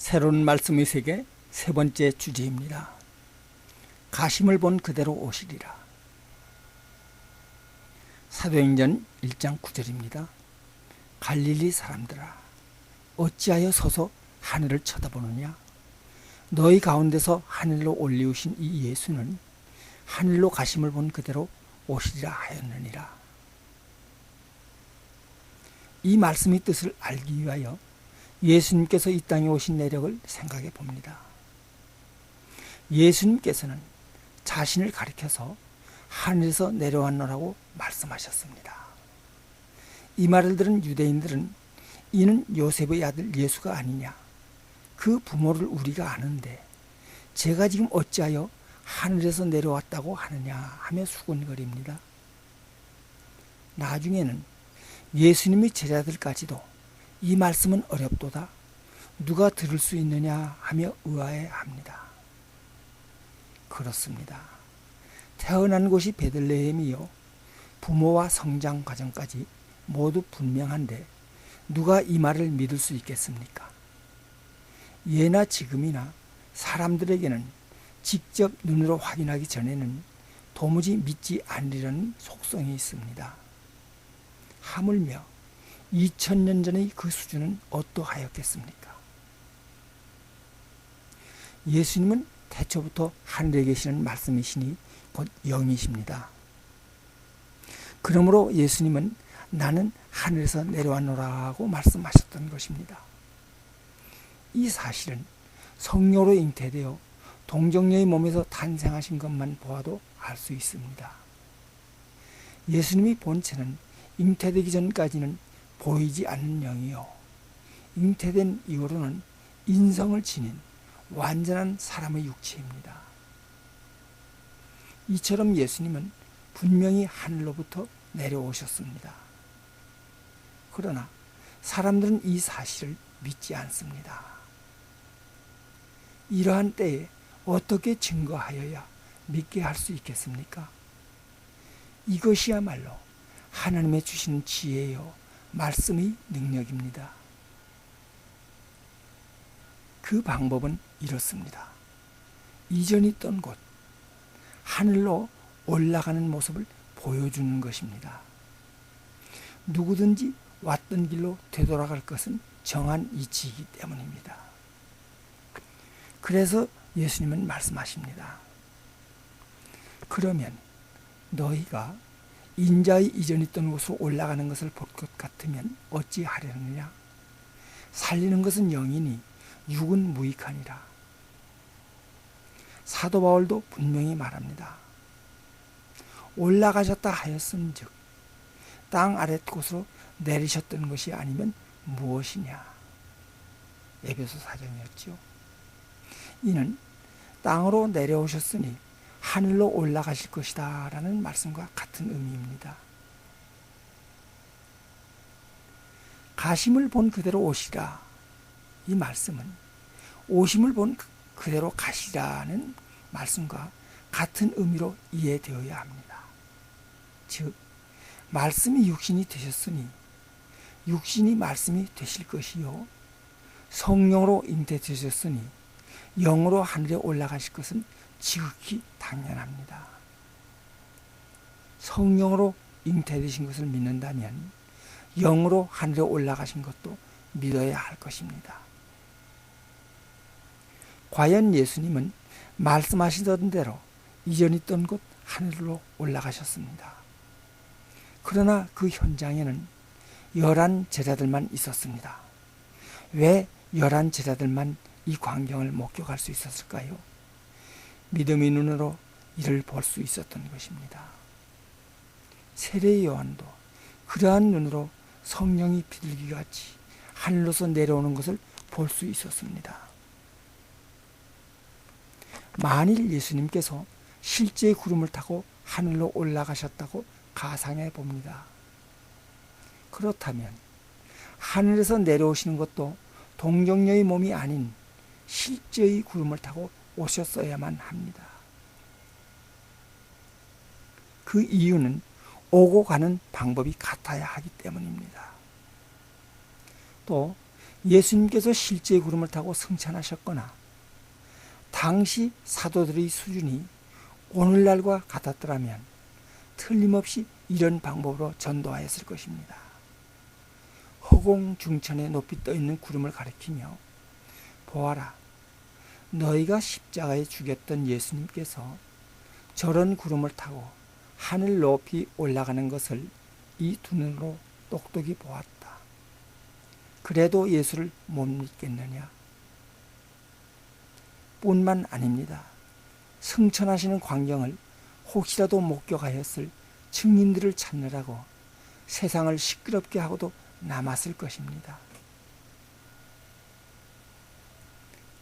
새로운 말씀의 세계 세 번째 주제입니다. 가심을 본 그대로 오시리라. 사도행전 1장 9절입니다. 갈릴리 사람들아, 어찌하여 서서 하늘을 쳐다보느냐? 너희 가운데서 하늘로 올리우신 이 예수는 하늘로 가심을 본 그대로 오시리라 하였느니라. 이 말씀의 뜻을 알기 위하여 예수님께서 이 땅에 오신 내력을 생각해 봅니다. 예수님께서는 자신을 가리켜서 하늘에서 내려왔노라고 말씀하셨습니다. 이 말을 들은 유대인들은 이는 요셉의 아들 예수가 아니냐, 그 부모를 우리가 아는데 제가 지금 어찌하여 하늘에서 내려왔다고 하느냐 하며 수군거립니다. 나중에는 예수님의 제자들까지도 이 말씀은 어렵도다, 누가 들을 수 있느냐 하며 의아해합니다. 그렇습니다. 태어난 곳이 베들레헴이요, 부모와 성장 과정까지 모두 분명한데 누가 이 말을 믿을 수 있겠습니까? 예나 지금이나 사람들에게는 직접 눈으로 확인하기 전에는 도무지 믿지 않으려는 속성이 있습니다. 하물며 2000년 전의 그 수준은 어떠하였겠습니까? 예수님은 태초부터 하늘에 계시는 말씀이시니 곧 영이십니다. 그러므로 예수님은 나는 하늘에서 내려왔노라고 말씀하셨던 것입니다. 이 사실은 성령으로 잉태되어 동정녀의 몸에서 탄생하신 것만 보아도 알 수 있습니다. 예수님의 본체는 잉태되기 전까지는 보이지 않는 영이요, 잉태된 이후로는 인성을 지닌 완전한 사람의 육체입니다. 이처럼 예수님은 분명히 하늘로부터 내려오셨습니다. 그러나 사람들은 이 사실을 믿지 않습니다. 이러한 때에 어떻게 증거하여야 믿게 할 수 있겠습니까? 이것이야말로 하나님의 주시는 지혜요, 말씀의 능력입니다. 그 방법은 이렇습니다. 이전에 있던 곳, 하늘로 올라가는 모습을 보여주는 것입니다. 누구든지 왔던 길로 되돌아갈 것은 정한 이치이기 때문입니다. 그래서 예수님은 말씀하십니다. 그러면 너희가 인자의 이전 있던 곳으로 올라가는 것을 볼 것 같으면 어찌하려느냐? 살리는 것은 영이니 육은 무익하니라. 사도 바울도 분명히 말합니다. 올라가셨다 하였은즉 땅 아랫 곳으로 내리셨던 것이 아니면 무엇이냐? 에베소 4장이었죠. 이는 땅으로 내려오셨으니 하늘로 올라가실 것이다 라는 말씀과 같은 의미입니다. 가심을 본 그대로 오시라, 이 말씀은 오심을 본 그대로 가시라는 말씀과 같은 의미로 이해되어야 합니다. 즉, 말씀이 육신이 되셨으니 육신이 말씀이 되실 것이요, 성령으로 잉태되셨으니 영으로 하늘에 올라가실 것은 지극히 당연합니다. 성령으로 잉태되신 것을 믿는다면 영으로 하늘에 올라가신 것도 믿어야 할 것입니다. 과연 예수님은 말씀하시던 대로 이전 있던 곳 하늘로 올라가셨습니다. 그러나 그 현장에는 11 제자들만 있었습니다. 왜 11 제자들만 이 광경을 목격할 수 있었을까요? 믿음의 눈으로 이를 볼 수 있었던 것입니다. 세례 요한도 그러한 눈으로 성령이 비둘기같이 하늘로서 내려오는 것을 볼 수 있었습니다. 만일 예수님께서 실제 구름을 타고 하늘로 올라가셨다고 가상해 봅니다. 그렇다면 하늘에서 내려오시는 것도 동정녀의 몸이 아닌 실제의 구름을 타고 오셨어야만 합니다. 그 이유는 오고 가는 방법이 같아야 하기 때문입니다. 또 예수님께서 실제 구름을 타고 승천하셨거나 당시 사도들의 수준이 오늘날과 같았더라면 틀림없이 이런 방법으로 전도하였을 것입니다. 허공 중천에 높이 떠있는 구름을 가리키며 보아라, 너희가 십자가에 죽였던 예수님께서 저런 구름을 타고 하늘 높이 올라가는 것을 이 두 눈으로 똑똑히 보았다. 그래도 예수를 못 믿겠느냐? 뿐만 아닙니다. 승천하시는 광경을 혹시라도 목격하였을 증인들을 찾느라고 세상을 시끄럽게 하고도 남았을 것입니다.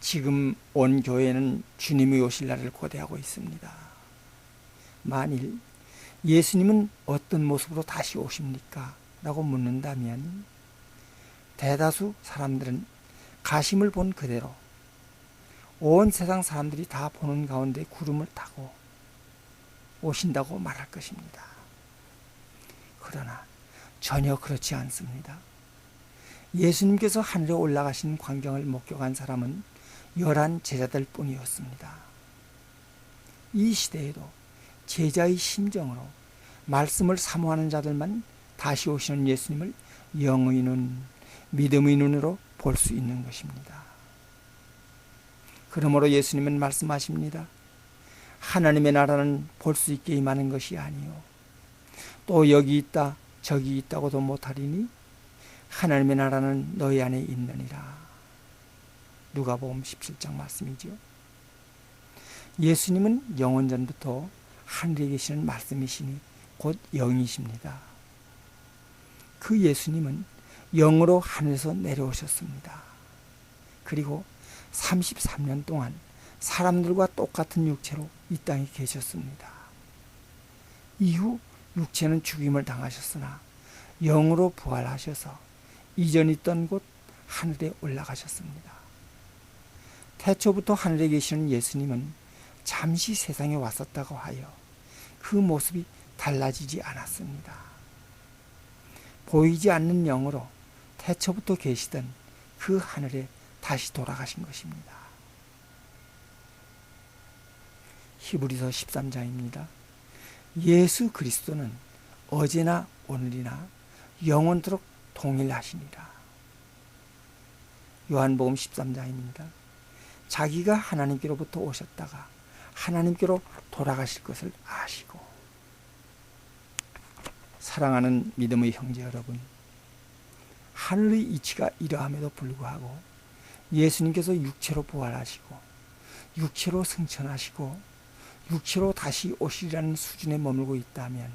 지금 온 교회는 주님이 오실 날을 고대하고 있습니다. 만일 예수님은 어떤 모습으로 다시 오십니까? 라고 묻는다면 대다수 사람들은 가심을 본 그대로 온 세상 사람들이 다 보는 가운데 구름을 타고 오신다고 말할 것입니다. 그러나 전혀 그렇지 않습니다. 예수님께서 하늘에 올라가신 광경을 목격한 사람은 11 제자들 뿐이었습니다. 이 시대에도 제자의 심정으로 말씀을 사모하는 자들만 다시 오시는 예수님을 영의 눈, 믿음의 눈으로 볼 수 있는 것입니다. 그러므로 예수님은 말씀하십니다. 하나님의 나라는 볼 수 있게 임하는 것이 아니요 또 여기 있다 저기 있다고도 못하리니 하나님의 나라는 너희 안에 있느니라. 누가복음 17장 말씀이죠. 예수님은 영원전부터 하늘에 계시는 말씀이시니 곧 영이십니다. 그 예수님은 영으로 하늘에서 내려오셨습니다. 그리고 33년 동안 사람들과 똑같은 육체로 이 땅에 계셨습니다. 이후 육체는 죽임을 당하셨으나 영으로 부활하셔서 이전 있던 곳 하늘에 올라가셨습니다. 태초부터 하늘에 계시는 예수님은 잠시 세상에 왔었다고 하여 그 모습이 달라지지 않았습니다. 보이지 않는 영으로 태초부터 계시던 그 하늘에 다시 돌아가신 것입니다. 히브리서 13장입니다. 예수 그리스도는 어제나 오늘이나 영원토록 동일하시니라. 요한복음 13장입니다. 자기가 하나님께로부터 오셨다가 하나님께로 돌아가실 것을 아시고. 사랑하는 믿음의 형제 여러분, 하늘의 이치가 이러함에도 불구하고 예수님께서 육체로 부활하시고 육체로 승천하시고 육체로 다시 오시리라는 수준에 머물고 있다면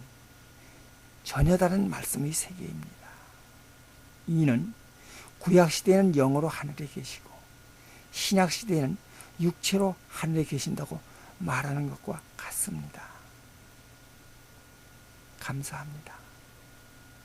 전혀 다른 말씀의 세계입니다. 이는 구약시대에는 영으로 하늘에 계시고 신약시대에는 육체로 하늘에 계신다고 말하는 것과 같습니다. 감사합니다.